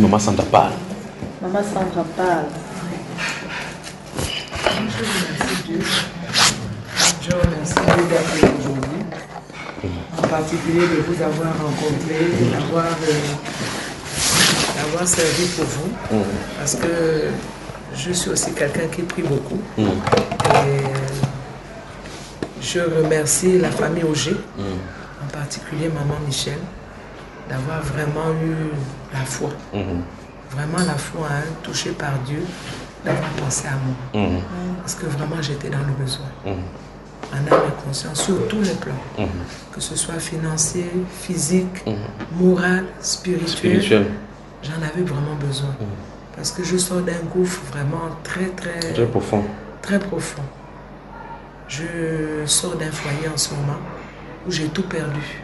Maman Sandra parle. Maman Sandra parle. Je remercie Dieu. Je remercie Dieu d'être là aujourd'hui. En particulier de vous avoir rencontré, d'avoir servi pour vous. Parce que je suis aussi quelqu'un qui prie beaucoup. Et je remercie la famille Auger, en particulier maman Michel, d'avoir vraiment eu la foi. Vraiment la foi, touchée par Dieu, d'avoir pensé à moi. Parce que vraiment j'étais dans le besoin. En âme et conscience, sur tous les plans. Que ce soit financier, physique, moral, spirituel. J'en avais vraiment besoin. Parce que je sors d'un gouffre vraiment très profond. Très profond. Je sors d'un foyer en ce moment où j'ai tout perdu.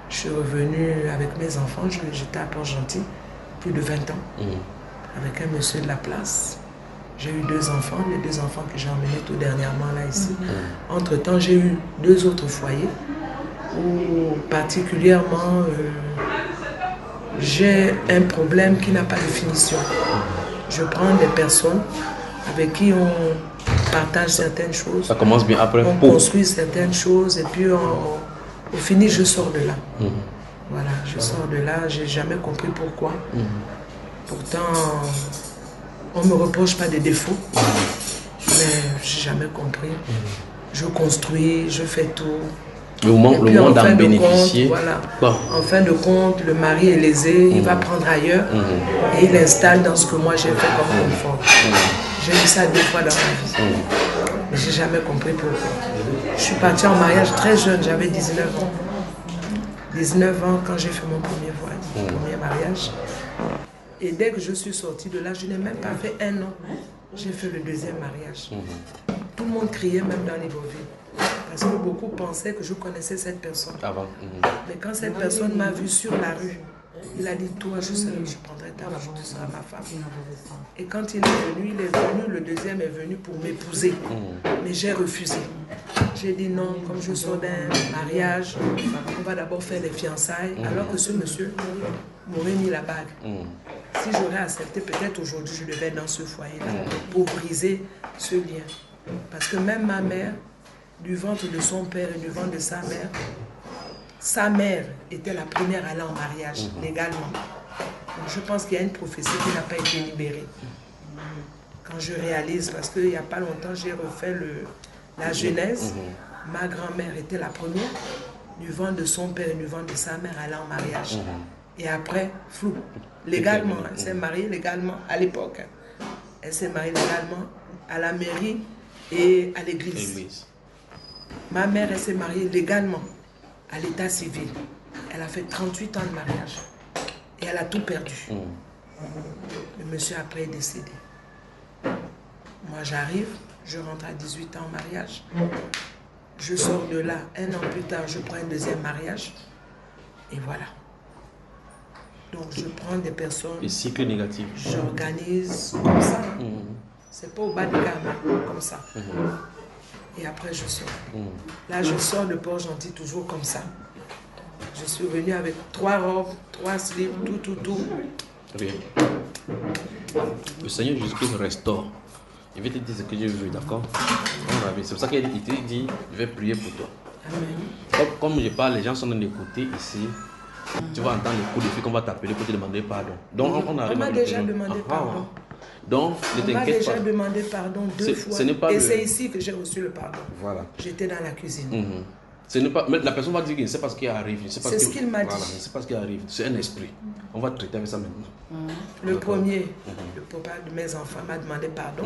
Je suis revenue avec mes enfants, j'étais à Port-Gentil, plus de 20 ans, avec un monsieur de la place. J'ai eu 2 enfants, les 2 enfants que j'ai emmenés tout dernièrement là ici. Entre-temps, j'ai eu 2 autres foyers où particulièrement j'ai un problème qui n'a pas de finition. Je prends des personnes avec qui on partage certaines choses. Ça commence bien après. On construit certaines choses et puis au fini, je sors de là. Voilà, je sors de là, j'ai jamais compris pourquoi. Pourtant, on ne me reproche pas des défauts, mais j'ai jamais compris. Je construis, je fais tout. Le moment d'en bénéficier. Voilà. En fin de compte, le mari est lésé, il va prendre ailleurs et il installe dans ce que moi j'ai fait comme confort. J'ai eu ça 2 fois dans ma vie. Mais j'ai jamais compris pourquoi. Je suis partie en mariage très jeune, j'avais 19 ans. 19 ans quand j'ai fait mon premier voyage, mon premier mariage. Et dès que je suis sortie de là, je n'ai même pas fait 1 an. J'ai fait le 2e mariage. Tout le monde criait même dans les villes. Parce que beaucoup pensaient que je connaissais cette personne. Avant. Mais quand cette personne m'a vu sur la rue, il a dit, toi, je prendrai ta femme, tu seras ma femme. Et quand il est venu, le 2e est venu pour m'épouser. Mais j'ai refusé. J'ai dit non, comme je sors d'un mariage, on va d'abord faire les fiançailles, alors que ce monsieur m'aurait mis la bague. Si j'aurais accepté, peut-être aujourd'hui, je devais être dans ce foyer-là pour briser ce lien. Parce que même ma mère, du ventre de son père et du ventre de sa mère était la première à aller en mariage, légalement. Donc je pense qu'il y a une prophétie qui n'a pas été libérée. Quand je réalise, parce qu'il n'y a pas longtemps, j'ai refait la Genèse, ma grand-mère était la première, du ventre de son père et du ventre de sa mère, aller en mariage. Et après, flou. Légalement, elle s'est mariée légalement à l'époque. Elle s'est mariée légalement à la mairie et à l'église. Ma mère, elle s'est mariée légalement à l'état civil. Elle a fait 38 ans de mariage. Et elle a tout perdu. Le monsieur après est décédé. Moi, j'arrive, je rentre à 18 ans en mariage. Je sors de là, 1 an plus tard, je prends un 2e mariage. Et voilà. Donc, je prends des personnes. Et cycle négatif. J'organise comme ça. C'est pas au bas de gamme, comme ça. Et après, je sors. Là, je sors de Port-Gentil toujours comme ça. Je suis venue avec 3 robes, 3 slips, tout. Bien. Le Seigneur Jésus-Christ restaure. Il va te dire ce que je veux, d'accord? C'est pour ça qu'il te dit, je vais prier pour toi. Amen. Comme je parle, les gens sont en train d'écouter ici. Tu vas entendre les coups de fil qu'on va t'appeler pour te demander pardon. Donc, on m'a déjà demandé pardon. Donc, ne t'inquiète pas. On m'a déjà demandé pardon 2 fois. Et c'est ici que j'ai reçu le pardon. Voilà. J'étais dans la cuisine. Ce n'est pas, mais la personne va dire qu'il ne sait pas ce qui arrive. C'est ce qu'il m'a dit. Voilà, il ne sait pas ce qui arrive. C'est un esprit. On va traiter avec ça maintenant. Le premier, le papa de mes enfants m'a demandé pardon.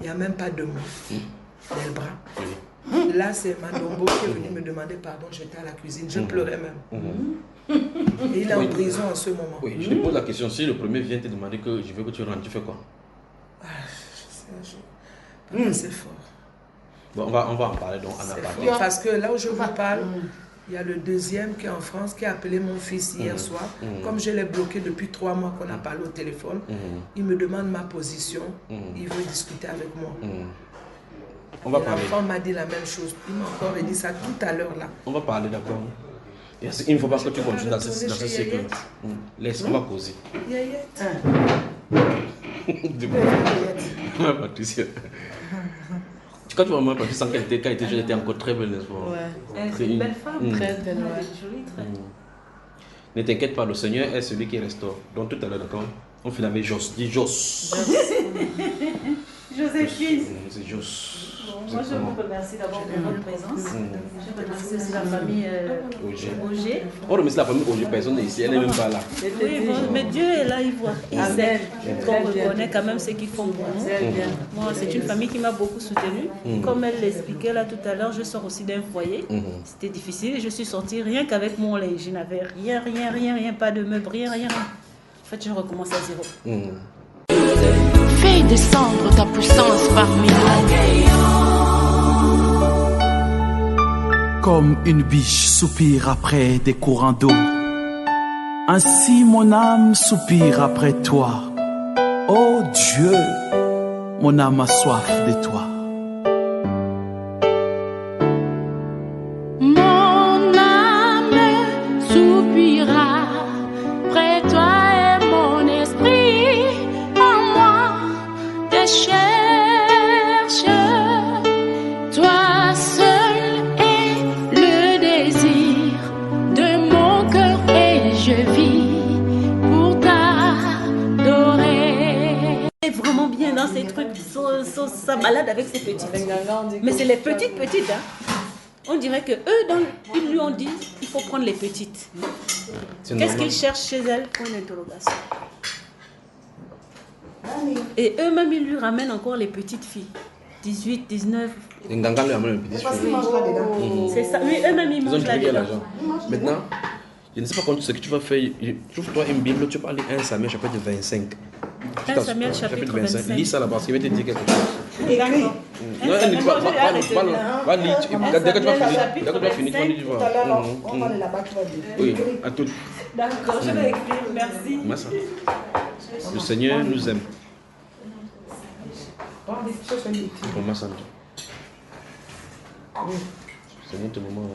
Il n'y a même pas 2 mots. Delbras. Là, c'est Mandombo qui est venu me demander pardon. J'étais à la cuisine. Je pleurais même. Et il est en prison en ce moment. Oui, je te pose la question. Si le premier vient te demander que je veux que tu rentres, tu fais quoi? C'est fort. Bon, on va en parler donc en aparté. Parce que là où je vous parle, il y a le 2e qui est en France qui a appelé mon fils hier soir. Comme je l'ai bloqué depuis 3 mois qu'on a parlé au téléphone, il me demande ma position. Il veut discuter avec moi. On va parler. L'enfant m'a dit la même chose. Il m'a encore dit ça tout à l'heure là. On va parler, d'accord? Il ne faut pas que tu continues dans ce Retourner chez cycle. Yayette. Laisse, on va causer. Yayette. Ouais, Patricia. Quand tu vas voir Patricia, quand elle était jeune, elle était encore très belle, n'est-ce pas? Ouais. C'est une belle femme. Très belle, ouais. Jolie, très. Ne t'inquiète pas, le Seigneur est celui qui restaure. Donc tout à l'heure, d'accord, on finit avec Jos. Dis Jos. Joséphine. C'est Jos. Bon, moi, je vous remercie d'abord pour votre présence. Je remercie aussi la famille Auger. On remercie la famille Auger, personne n'est ici, elle n'est même pas là. Oui, bon, mais Dieu est là, il voit. Il sait qu'on reconnaît quand même ce qu'ils font pour nous. Moi, c'est une famille qui m'a beaucoup soutenue. Comme elle l'expliquait là tout à l'heure, je sors aussi d'un foyer. C'était difficile. Je suis sortie rien qu'avec mon lait. Je n'avais rien, pas de meubles, rien. En fait, je recommence à zéro. Fais descendre ta puissance parmi nous. Comme une biche soupire après des courants d'eau, ainsi mon âme soupire après toi. Oh Dieu, mon âme a soif de toi. Mon âme soupira près toi et mon esprit en moi te cherche. Toi seul est le désir de mon cœur et je vis pour t'adorer. Elle est vraiment bien dans ces trucs. Ça balade avec ses petites. Mais c'est les petites, hein. On dirait que eux, ils lui ont dit, il faut prendre les petites. Qu'est-ce qu'ils cherchent chez elle? Point d'interrogation. Et eux-mêmes, ils lui ramènent encore les petites filles. 18, 19. Les Nganga lui amènent une petite fille. C'est ça. Oui, eux-mêmes, ils Ils ont mangent la trié vie. l'argent. Maintenant, je ne sais pas quand ce que tu vas faire. Trouve-toi une Bible, tu peux aller 1 Samuel chapitre 25. 1 Samuel chapitre 25. Lis ça là-bas parce qu'il va te dire quelque chose. D'accord. Non, elle dit, va lire. Dès que tu vas finir, tu vas lire. Tout à l'heure, on va aller là-bas, tu vas dire. Oui, à tout. D'accord, je vais écrire. Merci. Massa. Le Seigneur nous aime. Pour Massa. C'est notre moment.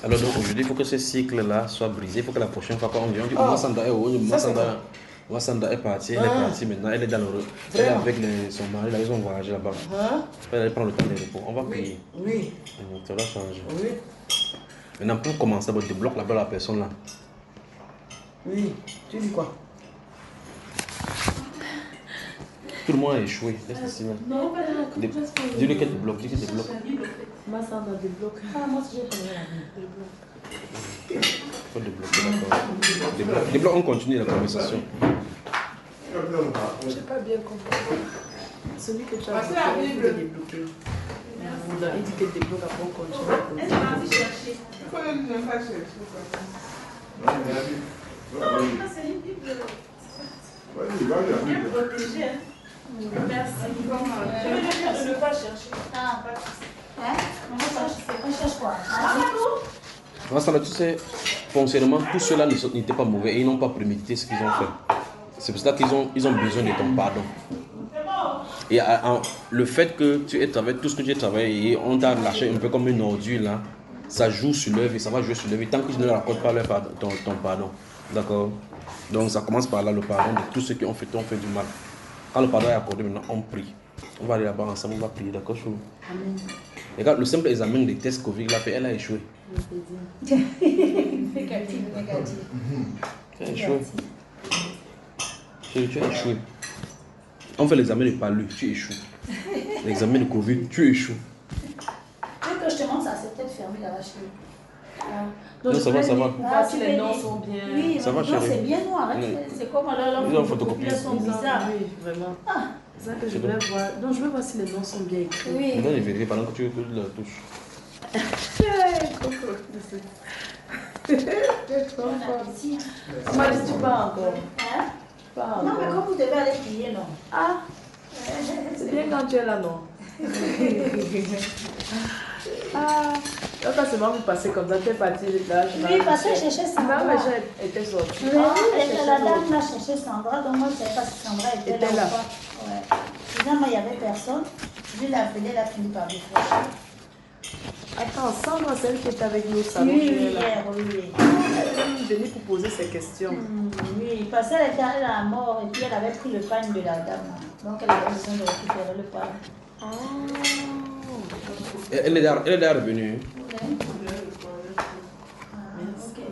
Alors donc aujourd'hui, il faut que ce cycle-là soit brisé. Il faut que la prochaine fois quand on vient, on dit Massanda est partie, elle est partie maintenant, elle est dans le... Elle est avec son mari, là, ils ont voyagé là-bas. Elle prend le temps de repos. On va prier. Oui. Ça va changer. Oui. Maintenant, pour commencer, on débloque là-bas la personne là. Oui. Tu dis quoi? Tout le monde a échoué. Laisse ici là. Non, pas Dis-lui qu'elle débloque, dis qu'elle débloque. Massanda débloque. Ah, moi, j'ai pas Il faut débloquer, d'accord. Débloque, on continue la conversation. Je n'ai pas bien compris. Celui que tu as dit, il faut débloquer. Vous avez dit qu'elle débloque après on continue. Elle est partie chercher. C'est une Bible. Bien protégée. Merci. Je ne veux pas chercher. Ah, pas de souci. On cherche quoi? Massanda, tu sais, foncièrement, tous ceux-là n'étaient pas mauvais et ils n'ont pas prémédité ce qu'ils ont fait. C'est pour ça qu'ils ont besoin de ton pardon. Et le fait que tu aies travaillé tout ce que tu as travaillé et on t'a lâché un peu comme une ordure là, ça joue sur l'œuvre et ça va jouer sur l'œuvre tant que tu ne leur accordes pas ton pardon. D'accord? Donc ça commence par là, le pardon de tous ceux qui ont fait du mal. Quand le pardon est accordé, maintenant on prie. On va aller là-bas ensemble, on va prier, d'accord? Amen. Regarde, le simple examen des tests Covid l'a fait, elle a échoué. Négatif. Tu as échoué. Tu as échoué. On fait l'examen de palu, tu échoues. L'examen de Covid, tu échoues. Tu veux que je te montre ça, c'est peut-être fermé là-bas chez nous. Non, ça va, ça va. Ah, si les noms sont bien. Oui, Ça va, non, chérie. c'est bien noir. Hein. Oui. C'est comme alors Ils ont photocopié. Ils sont bizarres. Oui, vraiment. Ah, C'est ça que je voulais voir. Donc, je veux voir si les noms sont bien écrits. oui. On doit les vérifier pendant que tu la touches. Bon appétit. Moi, je suis pas encore. Hein? Pas Non, mais encore. comme vous devez aller prier, non? Ah, c'est bien quand tu es là, non? Ah, quand c'est seulement vous passez comme ça, tu es parti là. Oui, parce que je cherchais Sandra. Non, mais j'ai été sortie. Oui, la dame m'a cherché Sandra, donc moi je ne savais pas si Sandra était là ou pas. Ouais. Finalement, il n'y avait personne. Je l'ai appelé, elle a fini par décrocher. Attends, Sandra, celle qui est avec nous, ça Oui, oui, hier, oui. elle est venue pour poser ses questions. Oui, parce qu'elle était allée à la mort et puis elle avait pris le pain de la dame. Donc elle avait besoin de récupérer le pain. Elle est déjà revenue.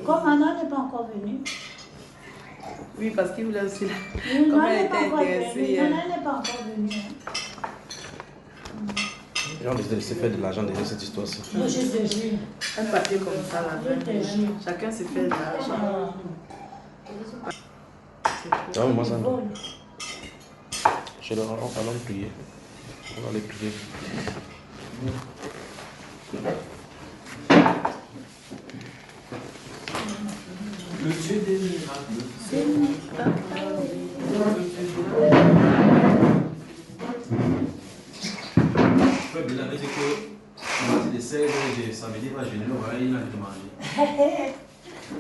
Comme Manon n'est pas encore venue. Oui, parce qu'il voulait aussi... Oui, Comme Manon elle n'est était pas encore intéressée. venue. Manon n'est pas encore venue. On va laisser faire de l'argent derrière cette histoire-ci. Je te jure. Un papier comme ça, là. Je te jure. Chacun se fait de l'argent. Ça va, maman, ça va. Je leur allons prier. On va aller prier. Le Dieu des miracles. Le problème, c'est que à partir de 16 h samedi, va jeûner, on va aller dans le manger.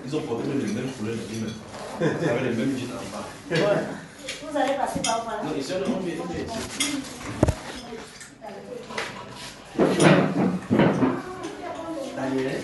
Ils ont porté les mêmes couleurs de lui-même. Avec les mêmes jeans en bas. Vous allez passer par où là? Non, ici, on est Daniel.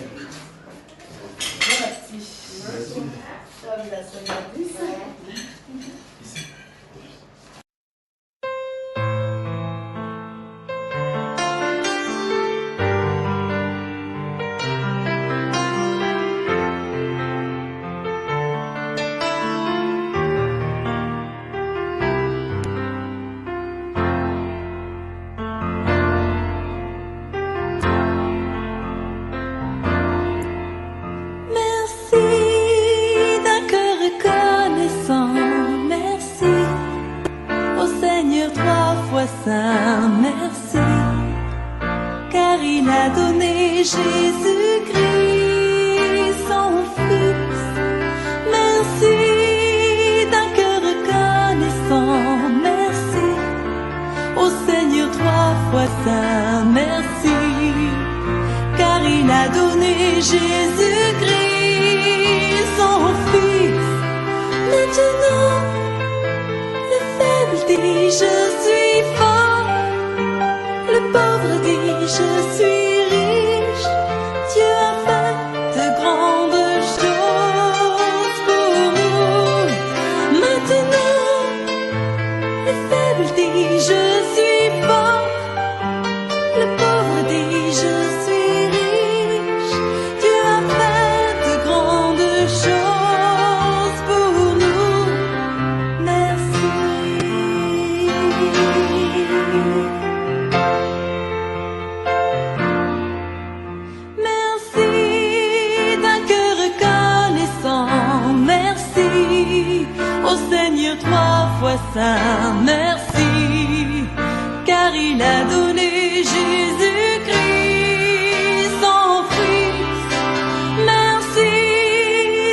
Saint, merci, car il a donné Jésus-Christ, son Fils. Merci d'un cœur reconnaissant, merci, au Seigneur trois fois saint, merci, car il a donné Jésus-Christ, son Fils. Maintenant, le faible dit je suis fort, le pauvre dit je suis riche. Dieu a fait de grandes choses pour nous. Maintenant, le faible dit je suis fort, le pauvre dit je suis riche. Dieu a fait de grandes choses pour nous. Merci. Merci d'un cœur reconnaissant, merci au Seigneur trois fois saint, merci, car il a donné Jésus-Christ, son Fils. Merci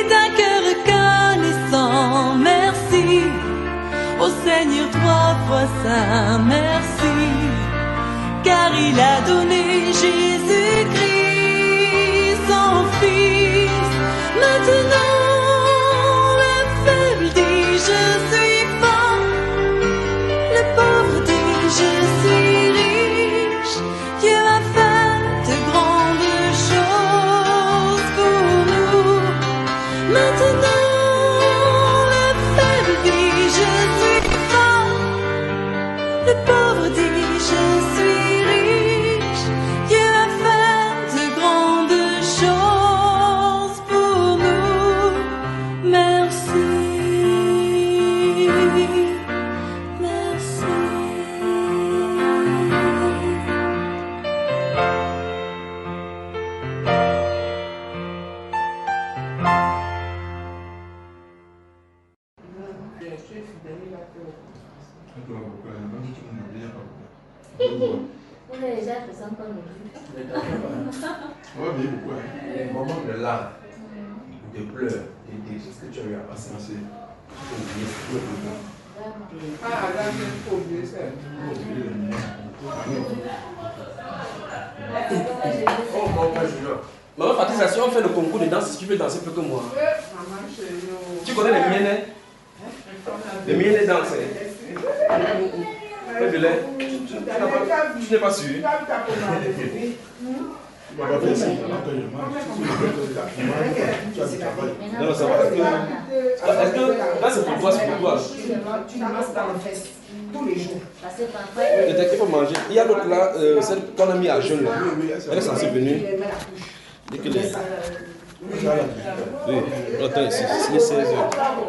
d'un cœur reconnaissant, merci au Seigneur trois fois saint, merci, car il a donné Jésus-Christ, son Fils. Maintenant, le faible dit je suis fort, le pauvre dit je suis riche. Dieu a fait de grandes choses pour nous. Maintenant, le faible dit je suis fort, le pauvre dit je suis riche. Dieu a fait de grandes choses pour nous. Merci. Merci. Vous avez déjà fait ça comme le Oui, pourquoi? Les moments de larmes, de pleurs, de tout ce que tu as eu à passer, c'est oublier tout le monde. Ah, là, il faut oublier ça. Oh, mon père, je jure. Maman Patricia, si on fait le concours de danse, si tu veux danser plus que moi. Maman, chérie. Tu connais les miennes? Les miennes dansent. Tu n'es pas sûr? Tu vas pas faire signe, alors que je mange. Tu as du travail. Non, ça va. Est-ce que là, c'est pour toi, c'est pour toi. Tu ramasses dans les fesses tous les jours. Et dès qu'il faut manger, il y a l'autre là, celle qu'on a mis à jeûne là. Elle est censée venir. Dès que les... Oui, l'attends ici, il est 16h.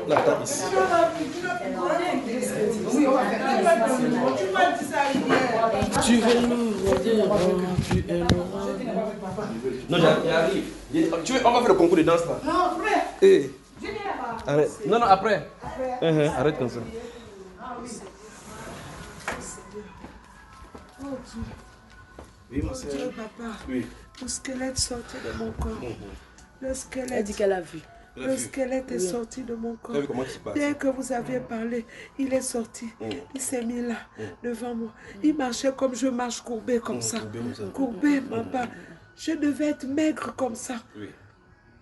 L'attends ici. Oui, on va faire Tu es le roi, tu es le roi. Non, j'arrive. Tu veux, on va faire le concours de danse là. Non, après. Eh. Arrête. Non, non, après. Arrête comme ça. Oui, mon Dieu, papa. Oui. Le squelette sorti de mon corps. Le squelette. Elle dit qu'elle a vu. Le squelette est sorti de mon corps. Comment il se passe? Dès que vous aviez parlé, il est sorti. Il s'est mis là, devant moi. Il marchait comme je marche courbé comme ça. Courbé, papa. Je devais être maigre comme ça. Oui.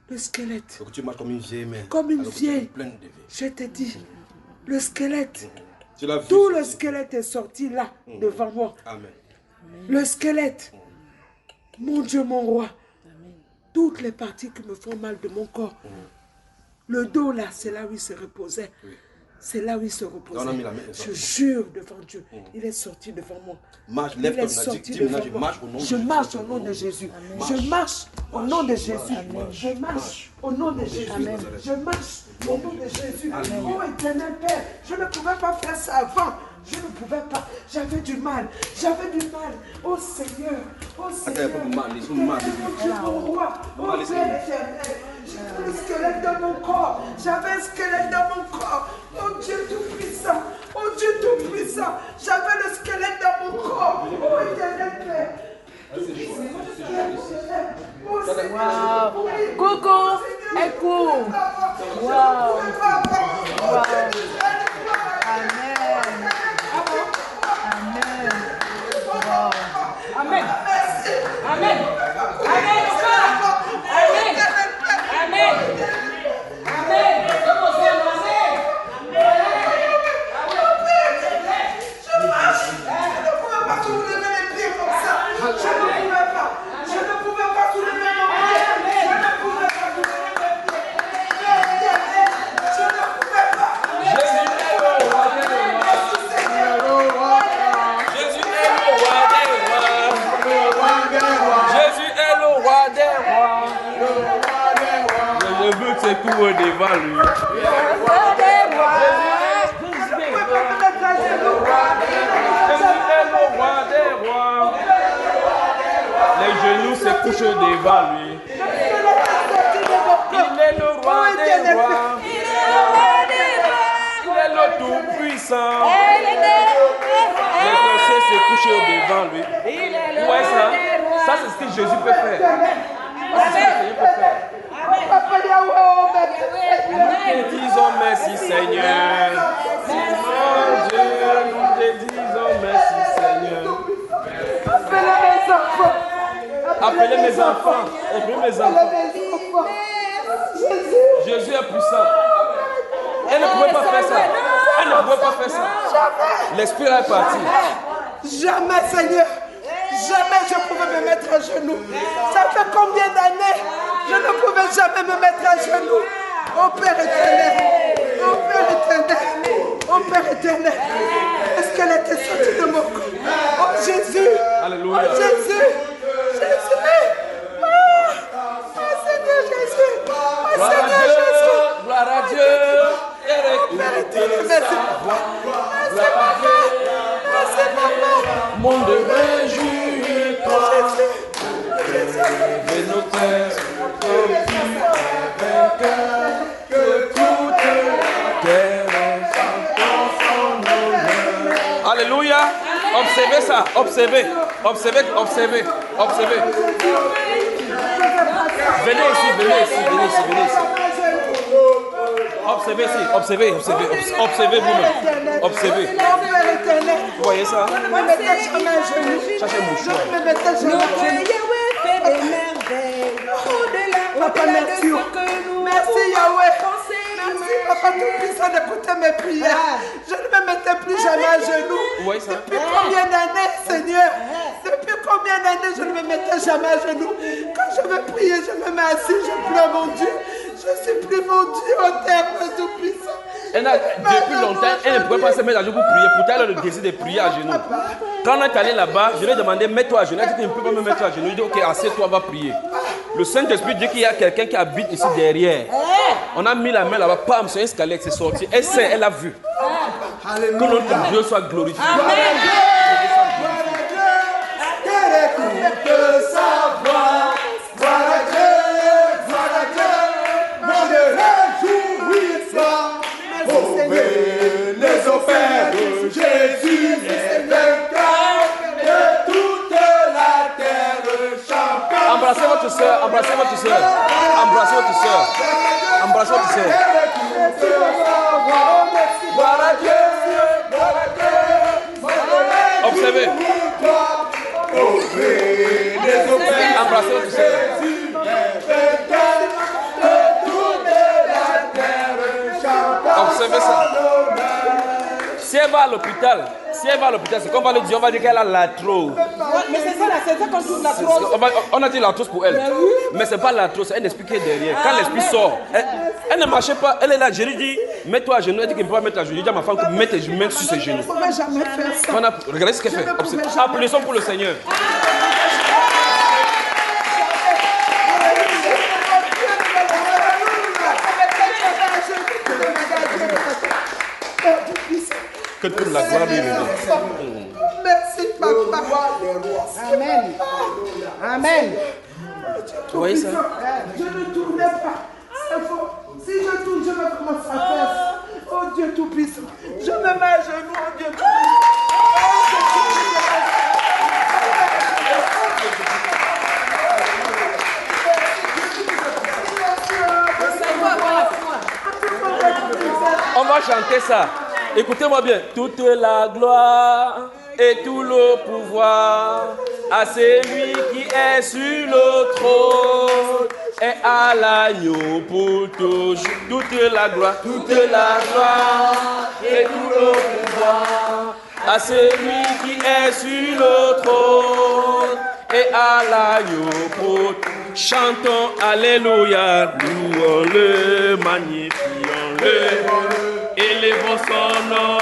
Le squelette. Donc tu marches comme une vieille mère. Comme une vieille. Pleine de vie. Je t'ai dit, le squelette. Tu l'as vu? Tout le squelette est sorti là, devant moi. Amen. Le squelette. Mon Dieu, mon roi. Toutes les parties qui me font mal de mon corps. Le dos là, c'est là où il se reposait. C'est là où il se reposait. Je jure devant Dieu, il est sorti devant moi. Marche, Il lève est ton sorti nez, devant moi. Je marche au nom de Jésus. Je marche au nom de Jésus. Je marche au nom de Jésus. Je marche au nom de Jésus. Oh éternel Père, je ne pouvais pas faire ça avant. Je ne pouvais pas. J'avais du mal. J'avais du mal. Oh Seigneur. Oh Seigneur. Mon Dieu, mon roi. Oh Père éternel. J'avais un squelette dans mon corps. J'avais un squelette dans mon corps. Oh Dieu tout-puissant. Oh Dieu tout-puissant. J'avais le squelette dans mon corps. Oh éternel Père. Wow. Coucou. Écoute. Wow. Wow. Amen. Amen. Wow. Amen. Amen. Amen. Amen. Amen. Amen. Je marche. Je ne pouvais pas soulever les pieds comme ça. Je ne pouvais pas. Je ne pouvais pas soulever mon pied. Je ne pouvais pas soulever mes pieds. Je ne pouvais pas. Jésus est le roi des rois. Jésus est le roi des rois. Jésus est le roi des rois. Je veux que c'est tout devant lui. Les genoux se couchent devant lui. Il est le roi des rois. Il est le tout-puissant. Les péchés se couchent devant lui. Ouais, ça c'est ce que Jésus peut faire. Ça, c'est ce que Jésus peut faire. Nous te disons merci Seigneur. Mon Dieu, nous te disons merci Seigneur. Appelez mes enfants. Appelez mes enfants. Jésus est puissant. Elle ne pouvait pas faire ça. Elle ne pouvait pas faire ça. L'esprit est parti. Jamais, Seigneur. Jamais je pouvais me mettre à genoux. Ça fait combien d'années? Je ne pouvais jamais me mettre à genoux. Oh Père éternel. Oh Père éternel. Oh Père éternel. Est-ce qu'elle était sortie de mon corps? Oh Jésus. Alléluia. Oh Jésus. Jésus. Oh Seigneur Jésus. Oh Seigneur Jésus. Gloire à Dieu. Oh Père éternel. Merci papa. Merci papa. Merci papa. Monde réjouis-toi. Et nos cœurs comme tu es vainqueur. Que toutes tes chanson son honneur. Alléluia. Observez ça. Observez. Observez. Observez. Observez. Venez ici. Venez ici. Venez ici. Venez ici. Observez ici. Observez. Observez. Observez vous-même. Observez. Vous voyez ça? Je ne me mettais jamais à genoux. Cherchez un mouchoir. Je ne me mettais jamais à genoux. Papa, merci. Merci Yahweh. Merci Papa tout-puissant d'écouter mes prières. Je ne me mettais plus jamais à genoux. Vous voyez ça? Depuis combien d'années, Seigneur? Depuis combien d'années je ne me mettais jamais à genoux. Quand je veux prier, je me mets assis, je pleure mon Dieu. Je suis plus mon Dieu au terme tout-puissant. Depuis longtemps, elle ne pouvait pas se mettre à genoux pour prier. Pourtant, elle a le désir de prier à genoux. Quand on est allé là-bas, je lui ai demandé, mets-toi à genoux. Elle a dit qu'il ne peut pas me mettre à genoux. Il dit, ok, assieds-toi, va prier. Le Saint-Esprit dit qu'il y a quelqu'un qui habite ici derrière. On a mis la main là-bas, pam, sur un escalier, c'est sorti. Elle sait, elle a vu. Que notre Dieu soit glorifié. Les offères de Jésus est vainqueur de toute la terre chante. Embrassez votre soeur, embrassez votre soeur, embrassez votre soeur, embrassez votre soeur. Observez. Embrassez votre soeur. Observez ça. Si elle va à l'hôpital, c'est qu'on va lui dire, on va dire qu'elle a l'arthrose. Mais c'est ça, c'est ça qu'on trouve l'arthrose. On a dit l'arthrose pour elle. Mais c'est pas l'arthrose, c'est un esprit qui est derrière. Quand l'esprit sort, elle ne marchait pas, elle est là. Je lui dis, mets-toi à genoux. Elle dit qu'elle ne peut pas mettre à genoux. Je dis à ma femme que mets tes mains sur ses genoux. Je ne pouvais jamais faire ça. Regardez ce qu'elle fait. Applaudissons pour le Seigneur. Que toute la gloire lui revienne. Merci, papa. Amen. Amen. Vous voyez ça? Je ne tournais pas. Si je tourne, je vais commencer à faire. Oh Dieu Tout-Puissant. Je me mets à genoux, oh Dieu Tout-Puissant. On va chanter ça. Écoutez-moi bien. Toute la gloire et tout le pouvoir à celui qui est sur le trône et à l'agneau pour toujours. Toute la gloire et tout le pouvoir à celui qui est sur le trône et à l'agneau pour. Chantons Alléluia, louons-le, magnifions-le, élevons son nom,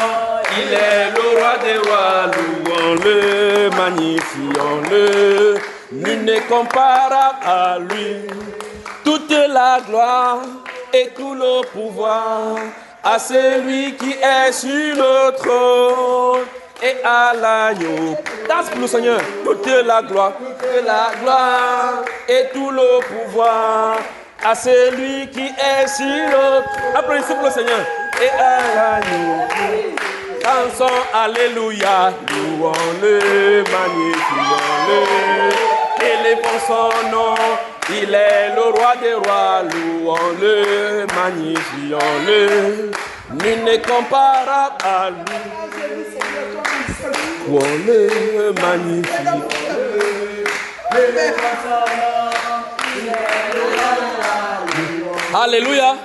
il est le roi des rois, louons-le, magnifions-le, nul n'est comparable à lui. Toute la gloire et tout le pouvoir à celui qui est sur le trône et à l'agneau. Danse pour le Seigneur. Toute la gloire et tout le pouvoir à celui qui est sur le trône. Applaudissez pour le Seigneur. Et à l'agneau. Dansons Alléluia. Louons-le, magnifions-le. Élevons son nom. Il est le roi des rois. Louons-le, magnifions-le. Nul n'est comparable à lui. Louons-le, magnifique. Alléluia.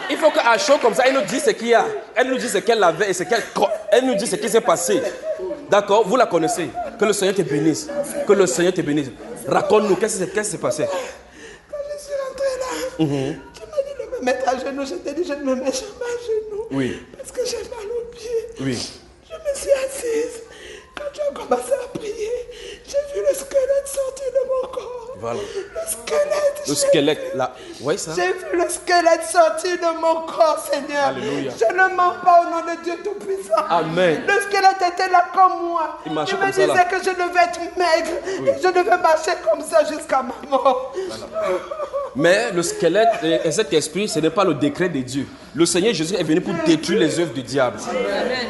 Il faut qu'à chaud comme ça, elle nous dise ce qu'il y a. Elle nous dit ce qu'elle avait et ce qu'elle. Elle nous dit ce qui s'est passé. D'accord? Vous la connaissez. Que le Seigneur te bénisse. Que le Seigneur te bénisse. Raconte-nous, qu'est-ce qui s'est passé? Quand je suis rentrée là, tu m'as dit de me mettre à genoux. Je t'ai dit, je ne me mets jamais à genoux. Oui. Parce que j'ai mal aux pieds. Oui. Je me suis assise. Quand tu as commencé à prier, j'ai vu le squelette sortir de mon corps. Voilà. Le squelette. Là. Vous voyez ça? J'ai vu le squelette sortir de mon corps, Seigneur. Alléluia. Je ne mens pas au nom de Dieu Tout-Puissant. Amen. Le squelette était là comme moi. Il marchait me comme ça, disait là. que je devais être maigre. Oui. Et je devais marcher comme ça jusqu'à ma mort. Voilà. Mais le squelette et cet esprit, ce n'est pas le décret de Dieu. Le Seigneur Jésus est venu pour détruire les œuvres du diable.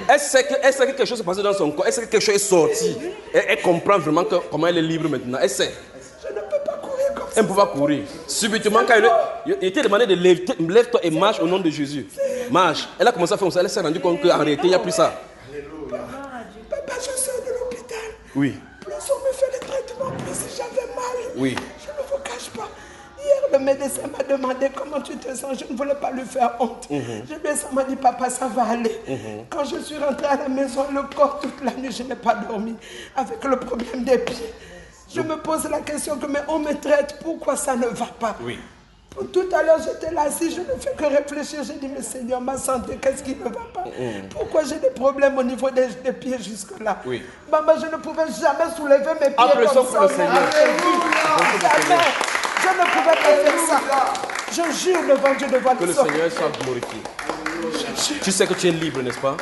Elle sait que quelque chose s'est passé dans son corps. Elle sait que quelque chose est sorti. Elle comprend vraiment comment elle est libre maintenant. Elle sait. Je ne peux pas courir comme ça. Elle ne peut pas courir. Subitement, quand il était demandé de lève-toi et marche au nom de Jésus. Marche. Elle a commencé à faire comme ça. Elle s'est rendue compte qu'en réalité, il n'y a plus ça. Papa, je sors de l'hôpital. Oui. Plus on me fait les traitements, plus j'avais mal. Oui. Je ne vous cache pas. Hier, le le médecin m'a demandé comment tu te sens. Je ne voulais pas lui faire honte. Je lui ai seulement dit, papa, ça va aller. Quand je suis rentrée à la maison, le corps, toute la nuit, je n'ai pas dormi. Avec le problème des pieds. Je me pose la question que, mais on me traite, pourquoi ça ne va pas? Oui. Tout à l'heure, j'étais là assis, je ne fais que réfléchir. J'ai dit, mais Seigneur, ma santé, qu'est-ce qui ne va pas? Pourquoi j'ai des problèmes au niveau des pieds jusque-là? Oui. Maman, je ne pouvais jamais soulever mes pieds Applaudissons comme pour le ça. Seigneur. Jamais. Je ne pouvais pas faire ça. Je jure devant Dieu, devant Que le sol. Seigneur soit glorifié. Tu sais que tu es libre, n'est-ce pas?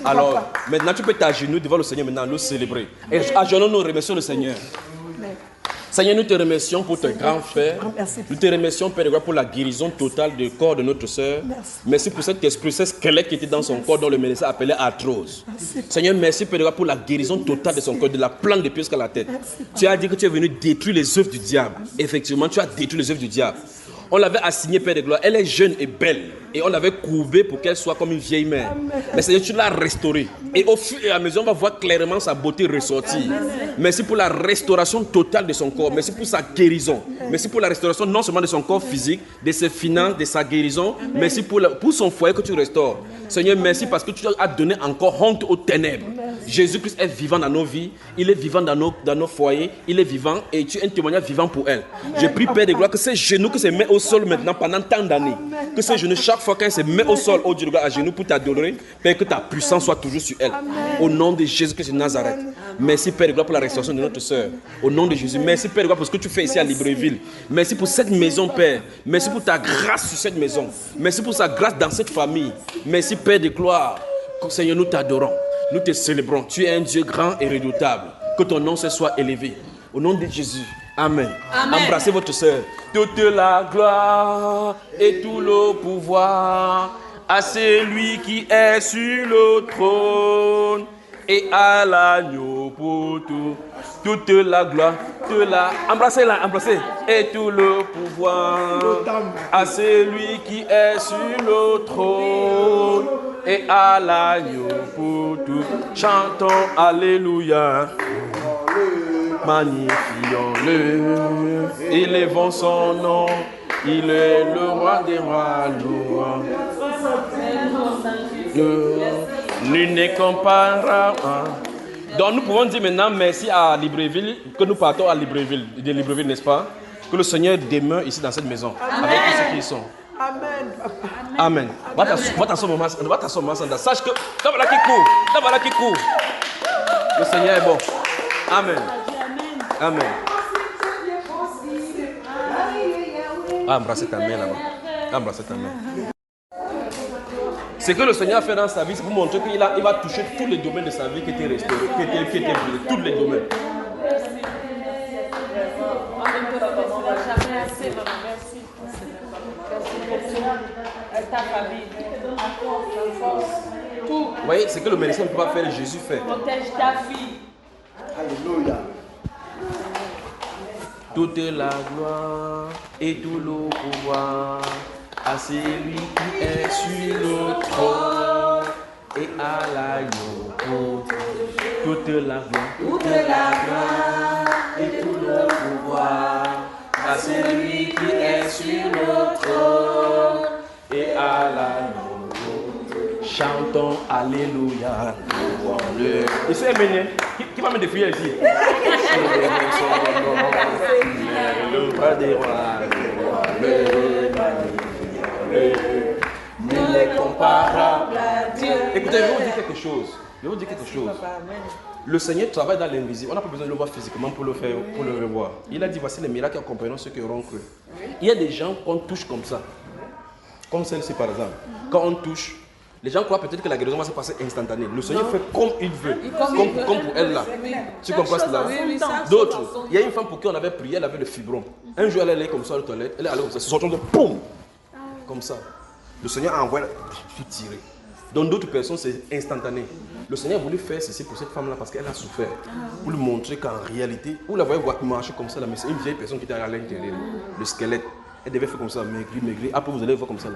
Alors, maintenant, tu peux t'agenouiller devant le Seigneur, maintenant, nous célébrer. Et agenouillons, nous remercions le Seigneur. Seigneur, nous te remercions pour tes grands faits. Nous te remercions, Père de gloire, pour la guérison totale du corps de notre sœur. Merci pour cet esprit, ce squelette qui était dans son corps, dont le médecin appelait arthrose. Seigneur, merci, Père de gloire, pour la guérison totale de son corps, de la plante de pied jusqu'à la tête. Tu as dit que tu es venu détruire les œuvres du diable. Effectivement, tu as détruit les œuvres du diable. On l'avait assignée, Père de gloire. Elle est jeune et belle. Et on l'avait courbée pour qu'elle soit comme une vieille mère. Mais Seigneur, tu l'as restaurée. Et au fur et à mesure, on va voir clairement sa beauté ressortir. Merci pour la restauration totale de son corps. Merci pour sa guérison. Merci pour la restauration non seulement de son corps physique, de ses finances, de sa guérison. Merci pour son foyer que tu restaures. Seigneur, merci parce que tu as donné encore honte aux ténèbres. Jésus-Christ est vivant dans nos vies. Il est vivant dans nos foyers. Il est vivant et tu es un témoignage vivant pour elle. Je prie, Père de gloire, que ces genoux qui se mettent au sol maintenant pendant tant d'années, que ces genoux, chaque fois qu'elle se met au sol, au Dieu de gloire, à genoux pour t'adorer, Père, que ta puissance soit toujours sur elle. Au nom de Jésus-Christ de Nazareth. Merci, Père de gloire, pour la restauration de notre soeur. Au nom de Jésus. Merci, Père de gloire, pour ce que tu fais ici à Libreville. Merci pour cette maison, Père. Merci pour ta grâce sur cette maison. Merci pour sa grâce dans cette famille. Merci, Père de gloire. Seigneur, nous t'adorons. Nous te célébrons. Tu es un Dieu grand et redoutable. Que ton nom se soit élevé. Au nom de Jésus. Amen. Amen. Embrassez votre soeur. Toute la gloire et tout le pouvoir à celui qui est sur le trône et à l'agneau pour tout. Toute la gloire, embrassez-la, embrassez. Et tout le pouvoir à celui qui est sur le trône et à l'agneau pour tout. Chantons Alléluia. Magnifions-le, élevons son nom, il est le roi des rois, nul n'est comparable. Donc nous pouvons dire maintenant merci à Libreville, que nous partons à Libreville, de Libreville, n'est-ce pas? Que le Seigneur demeure ici dans cette maison, avec tous ceux qui y sont. Amen. Amen. Va t'asseoir, maman, Sandra. Sache que, là voilà qui court. Le Seigneur est bon. Amen. Amen. Embrassez ta main là-bas. Embrassez ta main. Ce que le Seigneur a fait dans sa vie, c'est pour montrer qu'il va toucher tous les domaines de sa vie qui étaient restaurés, qui étaient brûlés, tous les domaines. Vous voyez, ce que le médecin ne peut pas faire, Jésus fait. Protège ta fille. Alléluia. Toute la gloire et tout le pouvoir à celui qui est sur le trône et à l'agneau pour toute la gloire et tout le pouvoir à celui qui est sur le trône et à l'agneau. Chantons Alléluia. Il s'est mené. Qui va me défier ici? Le roi des rois, nul n'est comparable à Dieu. Écoutez, je vais vous dire quelque chose. Le Seigneur travaille dans l'invisible. On n'a pas besoin de le voir physiquement pour le revoir. Il a dit, voici les miracles qui accompagneront ceux qui auront cru. Il y a des gens qu'on touche comme ça. Comme celle-ci par exemple. Quand on touche, les gens croient peut-être que la guérison va se passer instantanée. Le Seigneur fait comme il veut. Comme pour elle là. Tu comprends cela? D'autres, il y a une femme pour qui on avait prié, elle avait le fibron. Un jour elle allait comme ça aux toilettes, elle est allée comme ça, sortant de boum. Comme ça. Le Seigneur a envoyé tout tirer. Dans d'autres personnes, c'est instantané. Le Seigneur a voulu faire ceci pour cette femme-là parce qu'elle a souffert. Pour lui montrer qu'en réalité, vous la voyez marcher comme ça là, mais c'est une vieille personne qui était à l'intérieur. Le squelette. Elle devait faire comme ça, maigrir. Après, vous allez voir comme ça là.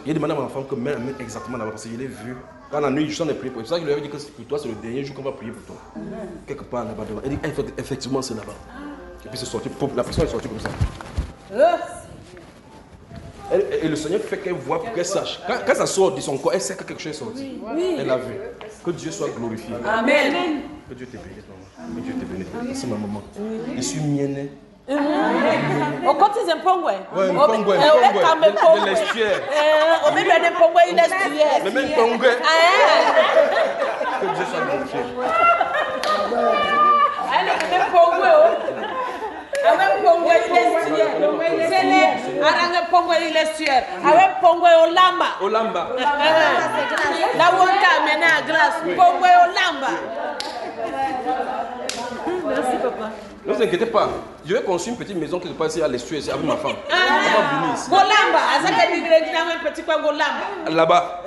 Il a demandé à ma femme que mets la main exactement là-bas parce que je l'ai vu. Quand la nuit, je s'en ai prié pour elle. C'est ça qu'il lui avait dit que pour toi, c'est le dernier jour qu'on va prier pour toi. Quelque part là-bas devant. Elle dit effectivement, c'est là-bas. Et puis c'est sorti, la personne est sortie comme ça. Et le Seigneur fait qu'elle voit pour qu'elle sache. Quand ça sort de son corps, elle sait que quelque chose est sorti. Oui. Elle a vu. Que Dieu soit glorifié. Amen. Que Dieu te bénisse, maman. Que Dieu te bénisse. C'est ma maman. Je suis mienné. Okoti zempongwe. Ouais, mpongwe, de l'estuaire. On met le mpongwe, il est Le même mpongwe. Que Dieu soit glorifié. Elle est mpongwe. Avec pongwe il est tuer. Arrange pongwe il est tuer. Avec pongwe olamba. Olamba. La wonta mena grâce. Pongwe olamba. Merci papa. Ne vous inquiétez pas. Je vais construire une petite maison quelque part ici à l'estuaire avec ma femme. On va venir ici. Golamba. Azaka digre un petit coin golamba. Là-bas.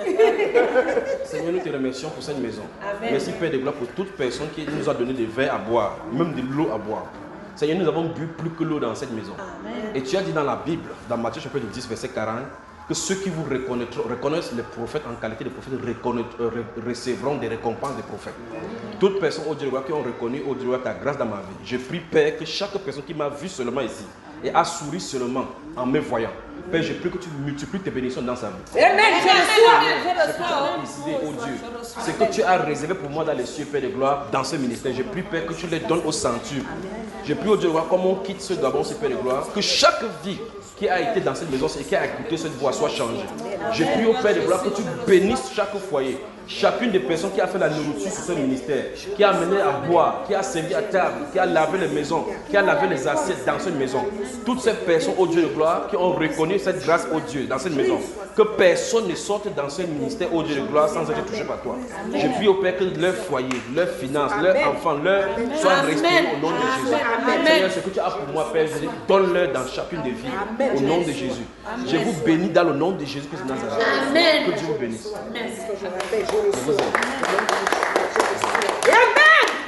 Seigneur, nous te remercions pour cette maison. Amen. Merci Père de gloire pour toute personne qui nous a donné des verres à boire, même de l'eau à boire. Seigneur, nous avons bu plus que l'eau dans cette maison. Amen. Et tu as dit dans la Bible, dans Matthieu chapitre 10, verset 40, que ceux qui vous reconnaissent les prophètes en qualité de prophètes recevront des récompenses des prophètes. Toutes personnes, oh Dieu, qui ont reconnu, oh Dieu, ta grâce dans ma vie. Je prie, Père, que chaque personne qui m'a vu seulement ici et a souri seulement en me voyant, Père, je prie que tu multiplies tes bénédictions dans sa vie. Amen. Je reçois. Décidé, oh Dieu, c'est que tu as réservé pour moi dans les cieux, Père de gloire, dans ce ministère. Je prie, Père, que tu les donnes au centuple. Je prie, oh Dieu, comme on quitte ce d'abord, ce Père de gloire, que chaque vie qui a été dans cette maison et qui a écouté cette voix soit changée. Je prie au Père de gloire que tu bénisses chaque foyer. Chacune des personnes qui a fait la nourriture sur ce ministère, qui a amené à boire, qui a servi à table, qui a lavé les maisons, qui a lavé les assiettes dans cette maison. Toutes ces personnes, ô Dieu de gloire, qui ont reconnu cette grâce, ô Dieu, dans cette maison. Que personne ne sorte dans ce ministère, ô Dieu de gloire, sans être touché par toi. Je prie au Père que leur foyer, leurs finances, leurs enfants, soient restaurés au nom de Jésus. Seigneur, ce que tu as pour moi, Père, je dis, donne-leur dans chacune des vies, au nom de Jésus. Je vous bénis dans le nom de Jésus-Christ de Nazareth. Que Dieu vous bénisse. Amen.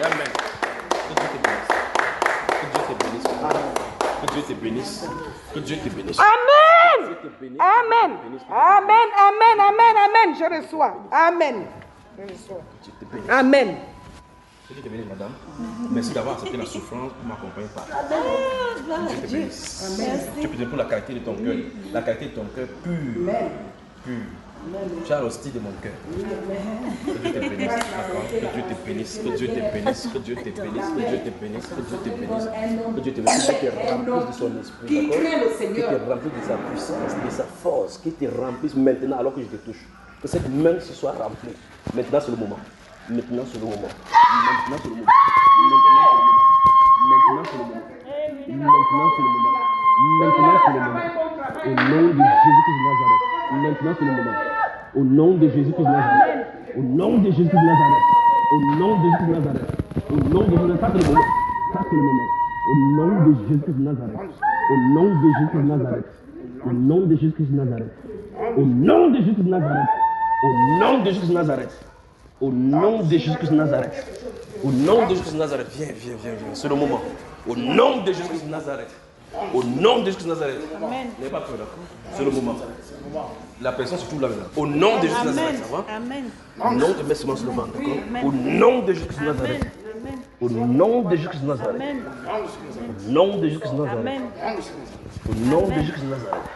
Amen. Que Dieu te bénisse. Que Dieu te bénisse. Amen. Amen. Amen. Amen. Amen. Amen. Je reçois. Amen. Je reçois. Amen. Que Dieu te bénisse, madame. Merci d'avoir accepté la souffrance pour m'accompagner par. Dieu te bénisse. Tu peux te pour la qualité de ton cœur. La qualité de ton cœur pure. Pure. Tu as l'hostie de mon cœur. Que Dieu te bénisse. Que Dieu te bénisse. Que Dieu te bénisse. Que Dieu te bénisse. Que Dieu te bénisse. Que Dieu te bénisse. Que Dieu te bénisse. Que Dieu te remplisse de son esprit. Que te remplisse de sa puissance, de sa force. Qu'il te remplisse maintenant alors que je te touche. Que cette main se soit remplie. Maintenant c'est le moment. Maintenant c'est le moment. Maintenant c'est le moment. Maintenant c'est le moment. Maintenant c'est le moment. Maintenant c'est le moment. Maintenant c'est le moment. Au nom de Jésus-Christ de Nazareth. Maintenant c'est le moment. Au nom de Jésus-Christ de Nazareth. Au nom de Jésus-Christ de Nazareth. Au nom de Jésus-Christ de Nazareth. Au nom de Jésus-Christ de Nazareth. Ça c'est le moment. Au nom de Jésus-Christ de Nazareth. Au nom de Jésus-Christ de Nazareth. Au nom de Jésus-Christ de Nazareth. Au nom de Jésus-Christ de Nazareth. Au nom de Jésus-Christ de Nazareth. Au nom de Jésus-Christ de Nazareth. Au nom de Jésus-Christ de Nazareth. Viens. C'est le moment. Au nom de Jésus-Christ de Nazareth. Au nom de Jésus-Christ de Nazareth. N'ayez pas peur, d'accord? C'est le moment. La personne se trouve là maintenant. Au nom de Jésus de Nazareth, ça va? Amen. Au nom de Messie sur le ventre, d'accord? Au nom de Jésus de Nazareth. Au nom de Jésus de Nazareth. Au nom de Jésus de Nazareth. Au nom de Jésus de Nazareth.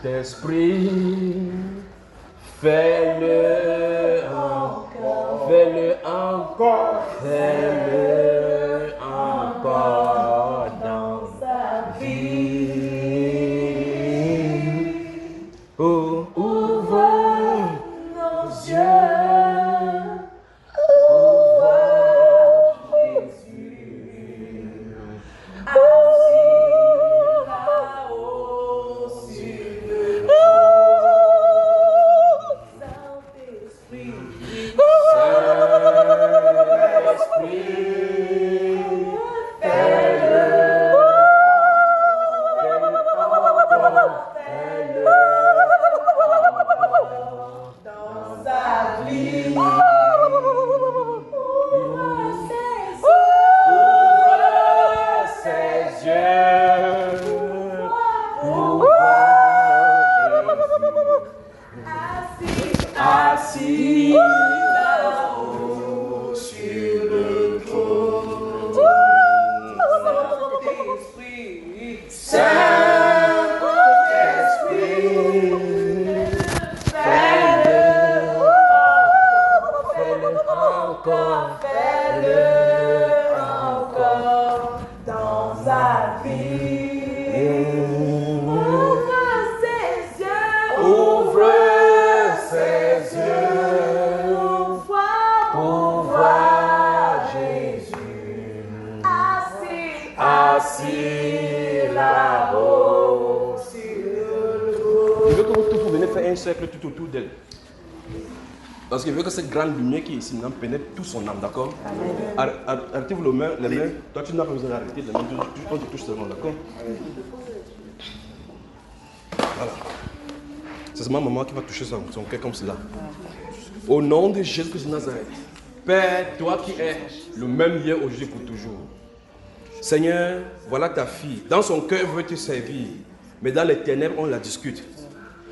Saint-Esprit, fais-le encore, fais-le encore, fais-le encore dans sa vie. Oh, ouvre nos yeux, ouvre Jésus. Saint-Esprit, Ouvre ses yeux pour voir Jésus assis là-haut sur le trône. Je veux que vous tous venez faire un cercle tout autour d'elle. Parce qu'il veut que cette grande lumière qui est ici pénètre tout son âme, d'accord? Arrêtez-vous les mains. Toi, tu n'as pas besoin d'arrêter les mains. On te touche seulement, d'accord? Voilà. C'est ma maman qui va toucher son cœur comme cela. Au nom de Jésus-Christ de Nazareth. Père, toi qui es le même hier, aujourd'hui, pour toujours. Seigneur, voilà ta fille. Dans son cœur, elle veut te servir. Mais dans les ténèbres, on la discute.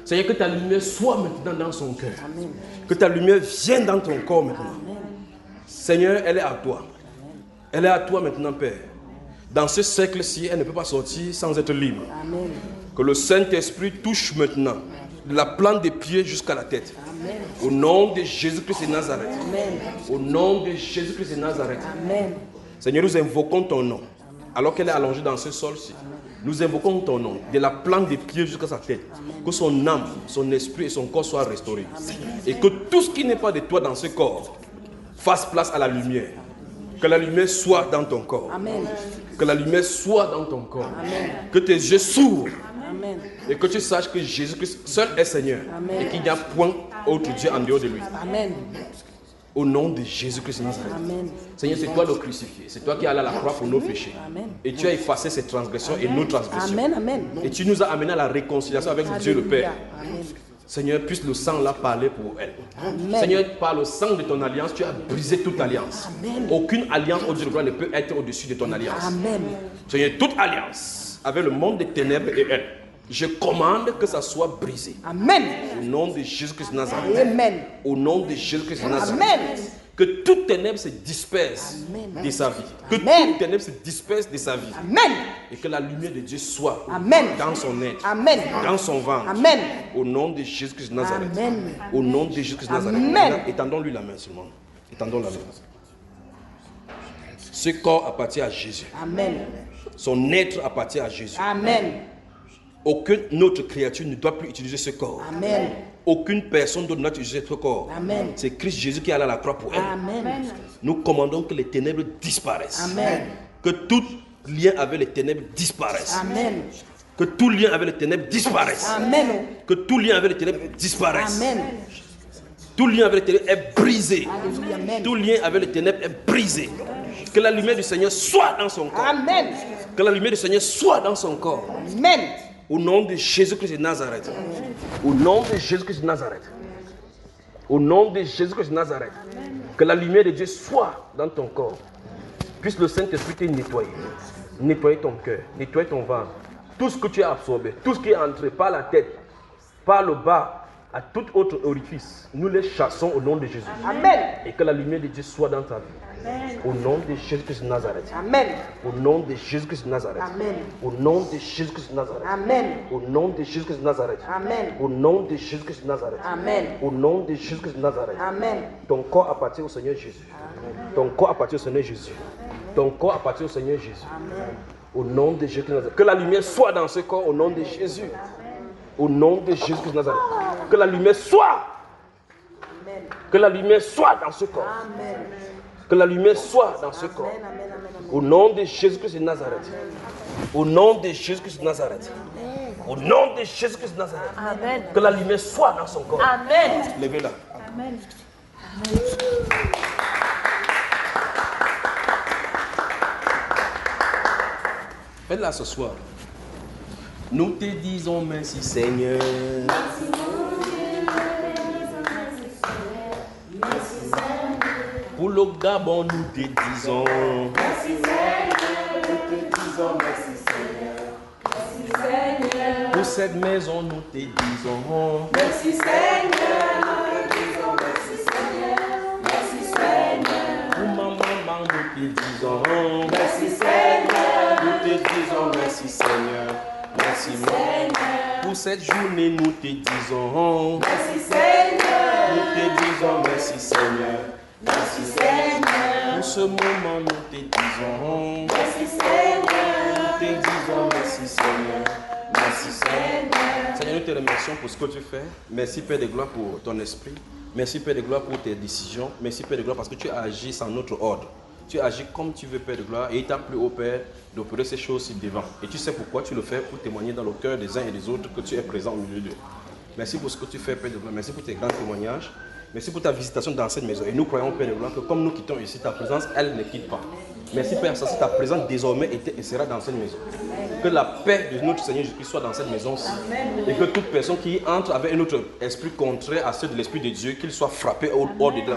Seigneur, que ta lumière soit maintenant dans son cœur. Amen. Que ta lumière vienne dans ton corps maintenant. Amen. Seigneur, elle est à toi. Elle est à toi maintenant, Père. Dans ce cercle-ci, elle ne peut pas sortir sans être libre. Amen. Que le Saint-Esprit touche maintenant de la plante des pieds jusqu'à la tête. Amen. Au nom de Jésus-Christ de Nazareth. Amen. Au nom de Jésus-Christ de Nazareth. Amen. Seigneur, nous invoquons ton nom. Alors qu'elle est allongée dans ce sol-ci. Nous invoquons ton nom, de la plante des pieds jusqu'à sa tête. Amen. Que son âme, son esprit et son corps soient restaurés. Amen. Et que tout ce qui n'est pas de toi dans ce corps fasse place à la lumière. Que la lumière soit dans ton corps. Amen. Que la lumière soit dans ton corps. Amen. Que tes yeux s'ouvrent. Amen. Et que tu saches que Jésus-Christ seul est Seigneur. Amen. Et qu'il n'y a point autre Dieu en dehors de lui. Amen. Au nom de Jésus-Christ de Nazareth. Amen. Seigneur, c'est toi le crucifié. C'est toi qui es allé à la croix pour nos péchés. Amen. Et tu as effacé ces transgressions et nos transgressions. Amen. Amen. Et tu nous as amenés à la réconciliation avec Dieu le Père. Amen. Seigneur, puisse le sang là parler pour elle. Amen. Seigneur, par le sang de ton alliance, tu as brisé toute alliance. Amen. Aucune alliance au Dieu de gloire ne peut être au-dessus de ton alliance. Amen. Seigneur, toute alliance avec le monde des ténèbres et elle, je commande que ça soit brisé. Amen. Au nom de Jésus-Christ de Nazareth. Amen. Au nom de Jésus-Christ de Nazareth. Amen. Que toute ténèbre se disperse de sa vie. Que toute ténèbre se disperse de sa vie. Amen. Et que la lumière de Dieu soit dans son être. Amen. Dans son ventre. Amen. Au nom de Jésus-Christ de Nazareth. Amen. Au nom de Jésus-Christ de Nazareth. Amen. Étendons-lui la main seulement. Étendons la main. Ce corps appartient à Jésus. Amen. Son être appartient à Jésus. Amen. Aucune autre créature ne doit plus utiliser ce corps. Amen. Aucune personne d'autre ne doit utiliser ce corps. Amen. C'est Christ Jésus qui est allé à la croix pour elle. Amen. Nous commandons que les ténèbres disparaissent. Amen. Que tout lien avec les ténèbres disparaisse. Amen. Que tout lien avec les ténèbres disparaisse. Amen. Que tout lien avec les ténèbres disparaisse. Amen. Tout lien avec les ténèbres est brisé. Amen. Tout lien avec les ténèbres est brisé. Que la lumière du Seigneur soit dans son corps. Amen. Que la lumière du Seigneur soit dans son corps. Amen. Au nom de Jésus-Christ de Nazareth. Au nom de Jésus-Christ de Nazareth. Au nom de Jésus-Christ de Nazareth. Que la lumière de Dieu soit dans ton corps. Puisse le Saint-Esprit te nettoyer. Nettoyer ton cœur. Nettoyer ton ventre. Tout ce que tu as absorbé. Tout ce qui est entré par la tête, par le bas, à tout autre orifice. Nous les chassons au nom de Jésus. Amen. Et que la lumière de Dieu soit dans ta vie. Amen. Au nom de Jésus-Christ de Nazareth. Amen. Au nom de Jésus-Christ de Nazareth. Amen. Au nom de Jésus-Christ de Nazareth. Amen. Au nom de Jésus-Christ de Nazareth. Amen. Au nom de Jésus-Christ de Nazareth. Amen. Au nom de Jésus-Christ de Nazareth. Amen. Ton corps appartient au Seigneur Jésus. Amen. Ton corps appartient au Seigneur Jésus. Ton corps appartient au Seigneur Jésus. Amen. Au nom de Jésus-Christ de Nazareth. Que la lumière soit dans ce corps au nom de Jésus. Au nom de Jésus-Christ de Nazareth. Que la lumière soit. Amen. Que la lumière soit dans ce corps. Amen. Que la lumière soit dans ce corps. Au nom de Jésus-Christ de Nazareth. Au nom de Jésus-Christ de Nazareth. Au nom de Jésus-Christ de Nazareth. Amen. Que la lumière soit dans son corps. Amen. Levez-la. Amen. Amen. Faites-la ce soir. Nous te disons merci Seigneur. Pour le Gabon, nous te disons merci Seigneur. Nous te disons merci Seigneur. Merci Seigneur. Pour cette maison, nous te disons merci Seigneur. Nous te disons merci Seigneur. Merci Seigneur. Pour ma maman, nous te disons merci Seigneur. Nous te disons merci Seigneur. Merci Seigneur. Pour cette journée, nous te disons merci Seigneur. Nous te disons merci Seigneur. Merci Seigneur. Pour ce moment, nous te disons merci Seigneur. Nous te disons Merci Seigneur. Seigneur, nous te remercions pour ce que tu fais. Merci Père de gloire pour ton esprit. Merci Père de gloire pour tes décisions. Merci Père de gloire parce que tu agis sans notre ordre. Tu agis comme tu veux Père de gloire et il t'a plu au Père d'opérer ces choses ci devant. Et tu sais pourquoi tu le fais pour témoigner dans le cœur des uns et des autres que tu es présent au milieu d'eux. Merci pour ce que tu fais Père de gloire. Merci pour tes grands témoignages. Merci pour ta visitation dans cette maison. Et nous croyons Père de gloire que comme nous quittons ici, ta présence, elle ne quitte pas. Merci Père, ça c'est ta présence désormais était et sera dans cette maison. Que la paix de notre Seigneur Jésus-Christ soit dans cette maison-ci. Et que toute personne qui entre avec un autre esprit contraire à ceux de l'Esprit de Dieu, qu'il soit frappé au-delà.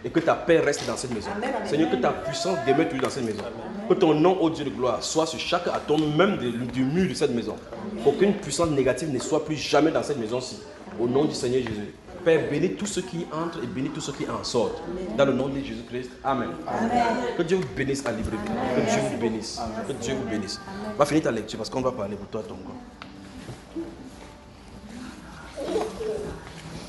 Et que ta paix reste dans cette maison. Seigneur, que ta puissance demeure toujours dans cette maison. Que ton nom, ô Dieu de gloire, soit sur chaque atome même du mur de cette maison. Qu'aucune puissance négative ne soit plus jamais dans cette maison-ci. Au nom du Seigneur Jésus. Père, bénis tous ceux qui entrent et bénis tous ceux qui en sortent. Dans le nom de Jésus-Christ. Amen. Que Dieu vous bénisse à libre. Que Dieu vous bénisse. Que Dieu vous bénisse. On va finir ta lecture parce qu'on va parler pour toi, ton corps.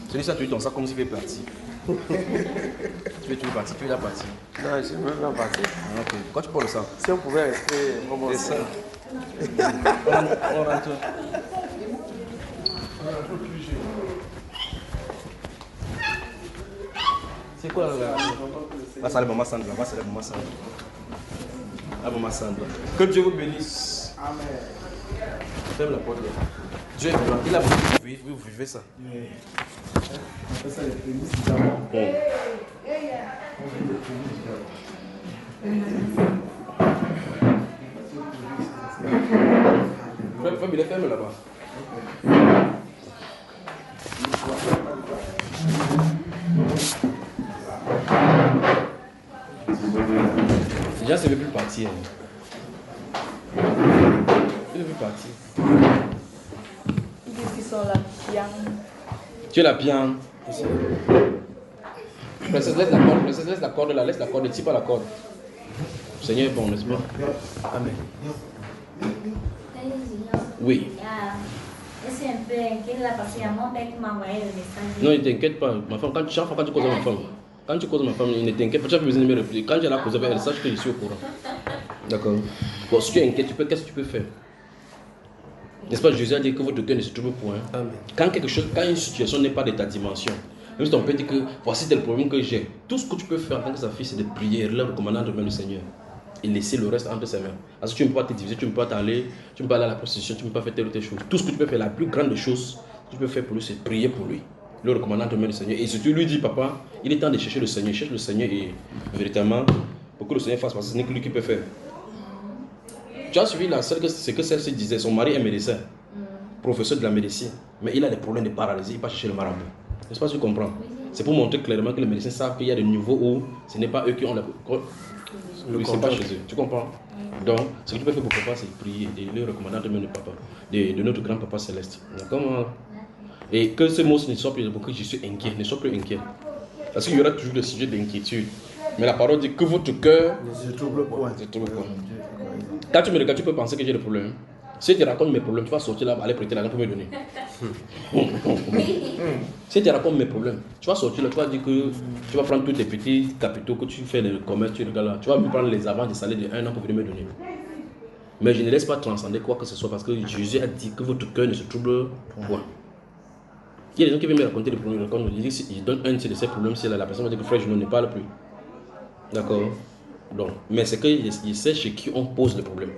Celui-ci, tu ton sac comme s'il fait partie. Tu veux partir, tu veux la partie. Non, je ne veux pas partir. Ok. Pourquoi tu parles ça? Si on pouvait rester comme c'est ça. On rentre. C'est quoi là? Là, c'est la maman Sandra. Là, c'est la maman Sandra. La maman Sandra. Que Dieu vous bénisse. Amen. Ferme la porte là. Dieu est grand. Il a voulu que vous vivez ça. Oui. On fait ça les prémices d'abord. Il est fermé là-bas. Déjà, ça ne veut plus partir. Ça ne veut plus partir. Ils sont là, bien. Tu es la bien. Princesse, laisse la corde là, laisse la corde, ne tire pas la corde. Le Seigneur est bon, n'est-ce pas? Amen. Oui. Je suis un peu inquiète là parce qu'il y a mon père qui m'a envoyé le message. Non, ne t'inquiète pas. Ma femme, chaque fois quand tu causes à ma femme, il ne t'inquiète pas, tu n'as pas besoin de me répliquer. Quand j'ai la cause avec elle, sache que je suis au courant. D'accord. Bon, si tu es inquiet, qu'est-ce que tu peux faire? N'est-ce pas, Jésus a dit que votre cœur ne se trouve point. Quand une situation n'est pas de ta dimension, même si ton père dit que voici tel problème que j'ai, tout ce que tu peux faire en tant que sa fille, c'est de prier, le recommandant de même le Seigneur. Et laisser le reste entre ses mains. Parce que tu ne peux pas te diviser, tu ne peux pas t'aller, tu ne peux pas aller à la prostitution, tu ne peux pas faire telle ou telle chose. Tout ce que tu peux faire, la plus grande chose que tu peux faire pour lui, c'est prier pour lui. Le recommandant de même le Seigneur. Et si tu lui dis, papa, il est temps de chercher le Seigneur, cherche le Seigneur et véritablement, pour que le Seigneur fasse, parce que ce n'est que lui qui peut faire. Tu as suivi ce que celle-ci disait, son mari est médecin, professeur de la médecine, mais il a des problèmes de paralysie, il va chercher le marabout. N'est-ce pas, tu comprends? C'est pour montrer clairement que les médecins savent qu'il y a des niveaux où ce n'est pas eux qui ont la... C'est pas chez eux, tu comprends? Donc, ce que tu peux faire pour papa, c'est prier et le recommandant de papa, de notre grand papa céleste. D'accord? Et que ce mot ne soit plus beaucoup, je suis inquiet, ne sois plus inquiet. Parce qu'il y aura toujours des sujets d'inquiétude. Mais la parole dit que votre cœur ne se trouble point. Quand tu me regardes, tu peux penser que j'ai des problèmes. Si tu racontes mes problèmes, tu vas sortir là, aller prêter l'argent pour me donner. Si tu racontes mes problèmes, tu vas sortir là, tu vas dire que tu vas prendre tous tes petits capitaux que tu fais le commerce, tu regardes là, tu vas me prendre les avances de salaire de 1 an pour venir me donner. Mais je ne laisse pas transcender quoi que ce soit parce que Jésus a dit que votre cœur ne se trouble point. Il y a des gens qui viennent me raconter des problèmes, ils donnent un de ces problèmes, c'est là, la personne va dire que frère, je ne parle plus. D'accord? Donc, mais c'est qu'il sait chez qui on pose le problème.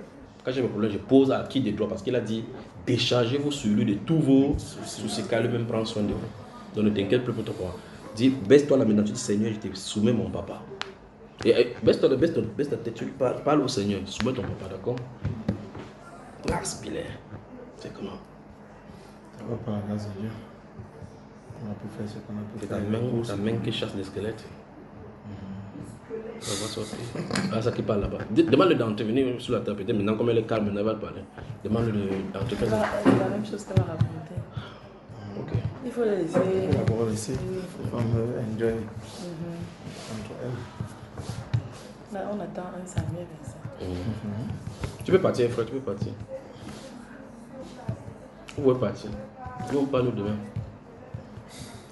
Quand j'ai mes problèmes, je pose à qui des droits parce qu'il a dit déchargez-vous sur lui de tous vos soucis car lui-même prend soin de vous. Donc ne t'inquiète plus pour toi. Dis baisse-toi là maintenant, tu dis Seigneur, je te soumets mon papa. Et baisse ta tête, tu parles au Seigneur, soumets ton papa, d'accord? Grâce Pilaire. C'est comment? Ça va par la grâce de Dieu. On a pu faire ce qu'on a pu faire. C'est ta main qui chasse les squelettes. Ça va sortir. Ah, ça qui parle là-bas. Demande-le d'intervenir sur la table. Maintenant, comme elle est calme, elle va parler. Demande-le d'intervenir. C'est la même chose qu'elle va raconter. Ok. Il faut la laisser. Il faut d'abord laisser. Il faut enjoy. Entre elles. Là, on attend un Samuel avec ça. Tu peux partir, frère, tu peux partir. Vous pouvez partir. Nous, on parle demain.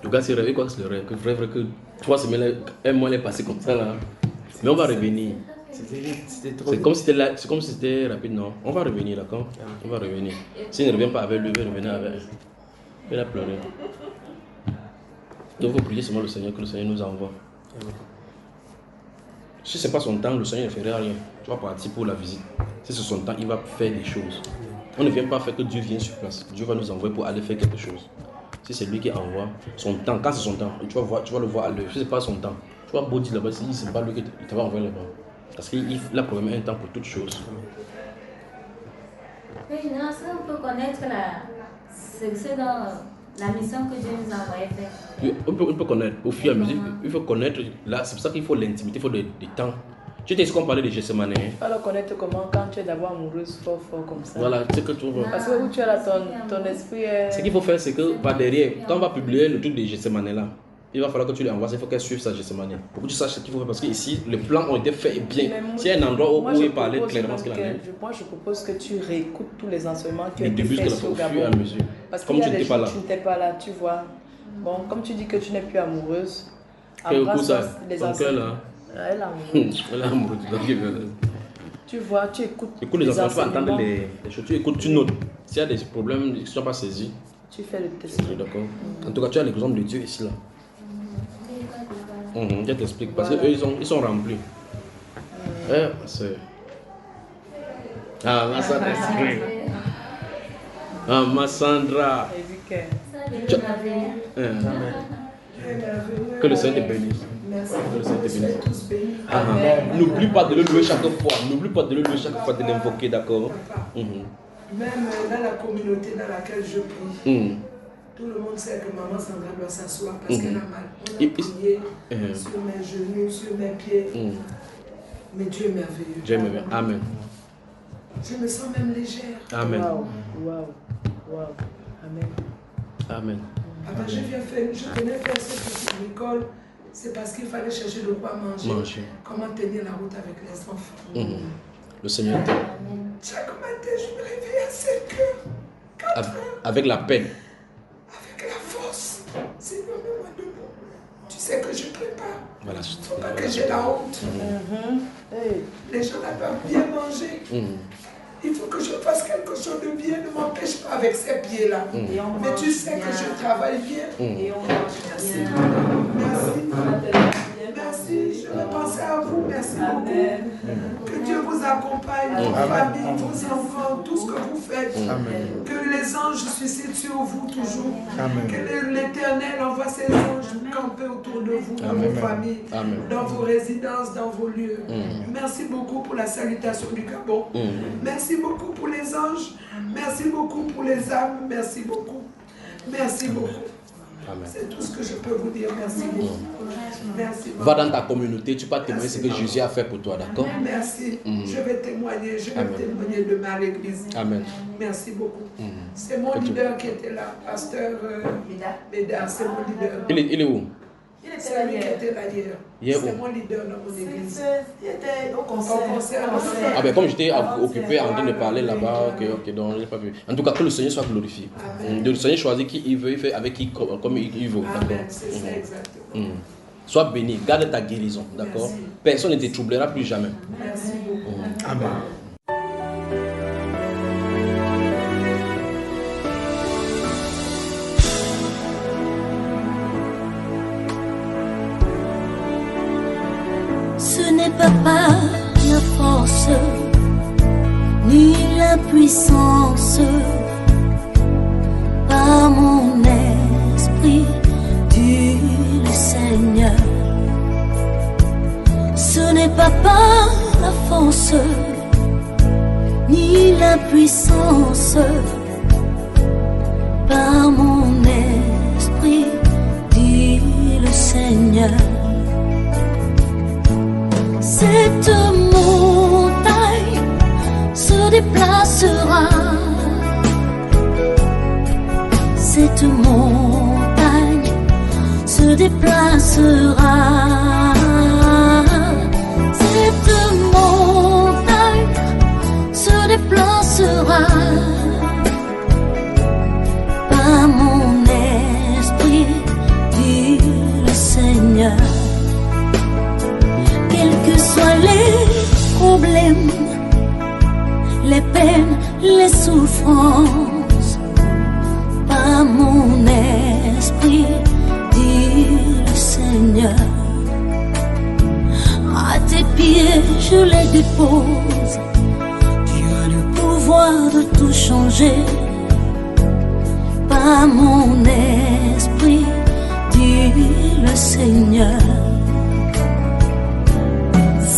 Le gars, c'est rêvé quoi que c'est le rêve. Que vrai que 3 semaines, un mois est passé comme ça là. Mais on va revenir. C'était trop. C'est comme si c'était rapide, non? On va revenir, d'accord? On va revenir. S'il ne revient pas avec lui, il va revenir avec elle. Il a pleuré. Donc, il faut prier seulement le Seigneur, que le Seigneur nous envoie. Si ce n'est pas son temps, le Seigneur ne ferait rien. Tu vas partir pour la visite. Si c'est son temps, il va faire des choses. On ne vient pas faire que Dieu vienne sur place. Dieu va nous envoyer pour aller faire quelque chose. Si c'est lui qui envoie son temps, quand c'est son temps, tu vas le voir à l'œuvre. Si ce n'est pas son temps, tu vas beau dire là-bas, si ce n'est pas lui qui t'avait envoyé là-bas. Parce qu'il a programmé un temps pour toutes choses. Oui, non, ça, on peut connaître c'est dans la mission que Dieu nous a envoyé faire. On peut connaître au fur et à mesure. Il faut connaître. Là, c'est pour ça qu'il faut l'intimité, il faut des temps. Tu sais ce qu'on parlait de Gethsemane. Il faut le connaître comment quand tu es d'abord amoureuse, fort comme ça. Voilà, c'est que tu vois. Parce que où tu es là, ton esprit est... Ce qu'il faut faire, c'est que par derrière, quand on va publier le truc de Gethsemane là, il va falloir que tu lui envoies, il faut qu'elle suive sa Gethsemane. Pour que tu saches ce qu'il faut faire, parce que ici, les plans ont été faits bien. S'il y a un endroit où il parlait clairement ce qu'il en est. Moi, je propose que tu réécoutes tous les enseignements qui ont été faits au fur et à mesure. Parce qu'il y a des choses tu n'étais pas là, tu vois. Bon, comme tu dis que tu n'es plus amoureuse, embrasse les enseignements. Elle est amoureuse. Elle est amoureuse. Tu vois, tu écoutes. Écoute les enfants, tu vas entendre les choses. Tu écoutes, tu notes. S'il y a des problèmes qui ne sont pas saisis, tu fais le test. D'accord. En tout cas, tu as l'exemple de Dieu ici là. Je t'explique. Parce qu'eux, ils sont remplis. Ma soeur. Ah, ma Sandra. Ah, ma Sandra. Que le Seigneur te bénisse. Que le Seigneur te bénisse. N'oublie pas de le louer chaque fois. N'oublie pas de le louer chaque fois, de l'invoquer, d'accord? Même dans la communauté dans laquelle je prie, tout le monde sait que maman Sandra doit s'asseoir parce qu'elle a mal. On a prié sur mes genoux, sur mes pieds. Mais Dieu est merveilleux. Dieu est merveilleux. Amen. Je me sens même légère. Amen. Wow. Amen. Amen. Papa, je venais faire cette petite école. C'est parce qu'il fallait chercher de quoi manger. Comment tenir la route avec les enfants. Le Seigneur t'aime. Chaque matin, je me réveille à 5 heures. 4 heures. Avec la peine. Avec la force. Seigneur, mets-moi debout. Tu sais que je prépare. Voilà. Il ne faut pas que j'ai la honte. Les gens là doivent bien manger. Il faut que je fasse quelque chose de bien. Ne m'empêche pas avec ces pieds-là. Mais tu sais que je travaille bien. Merci. Merci. Je vais penser à vous. Merci beaucoup. Que Dieu vous accompagne, vos familles, vos enfants, tout ce que vous faites. Amen. Que les anges suscitent sur vous toujours. Amen. Que l'Éternel envoie ses anges camper autour de vous, dans vos familles, dans vos résidences, dans vos lieux. Merci beaucoup pour la salutation du Gabon. Merci beaucoup pour les anges. Merci beaucoup pour les âmes. Merci beaucoup. Merci beaucoup. C'est tout ce que je peux vous dire. Merci beaucoup. Merci beaucoup. Va dans ta communauté, tu peux témoigner ce que Jésus a fait pour toi, d'accord? Merci. Je vais témoigner. Je vais témoigner de ma église. Amen. Merci beaucoup. C'est mon leader qui était là, pasteur Bédard. C'est mon leader. Il est où? C'est lui qui était là hier. C'est mon leader dans mon église. Il était au concert. Ah ben comme j'étais occupé en train de parler là-bas, ok, donc j'ai pas vu. En tout cas, que le Seigneur soit glorifié. Le Seigneur choisit qui il veut, il fait avec qui comme il veut, d'accord? C'est ça exactement. Sois béni, garde ta guérison, d'accord? Personne ne te troublera plus jamais. Merci beaucoup. Amen. Ce n'est pas par la force ni la puissance, par mon esprit, dit le Seigneur. Ce n'est pas par la force ni la puissance, par mon esprit, dit le Seigneur. Cette montagne se déplacera. Cette montagne se déplacera. Cette montagne se déplacera. Par mon esprit, dit le Seigneur. Quelles que soient les peines, les souffrances. Par mon esprit, dit le Seigneur. À tes pieds, je les dépose. Tu as le pouvoir de tout changer. Par mon esprit, dit le Seigneur.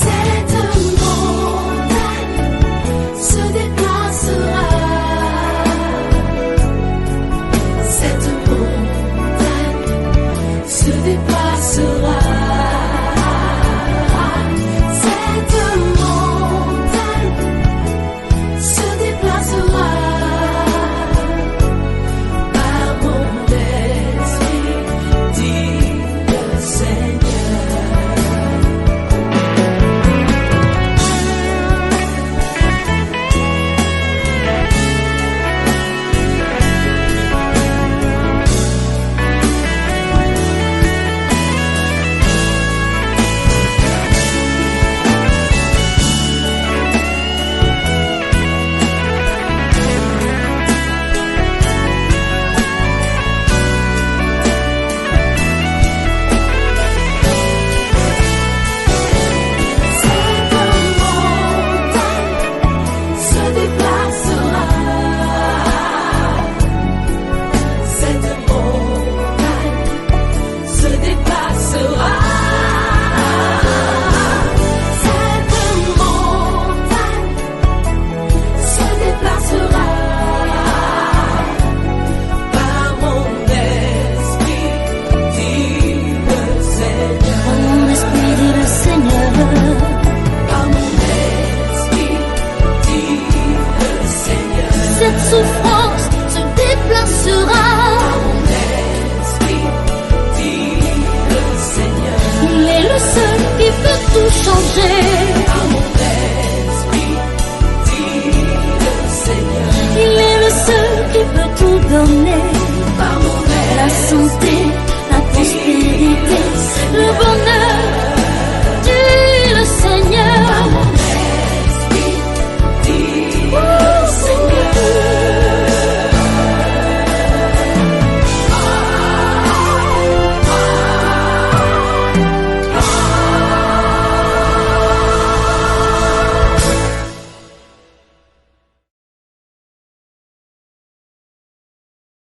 Cette montagne se déplacera. Cette montagne se déplacera. Cette montagne se déplacera. Par mon esprit, dit le Seigneur. Cette montagne se déplacera. Cette montagne se déplacera. Par mon esprit, dit le Seigneur. Par mon esprit, dit le Seigneur. Par mon esprit, dit le Seigneur. Cette souffrance se déplacera. Par mon esprit, dit le Seigneur. Il est le seul qui peut tout changer. Par mon esprit, dit le Seigneur. Il est le seul qui peut tout donner. Par mon La santé,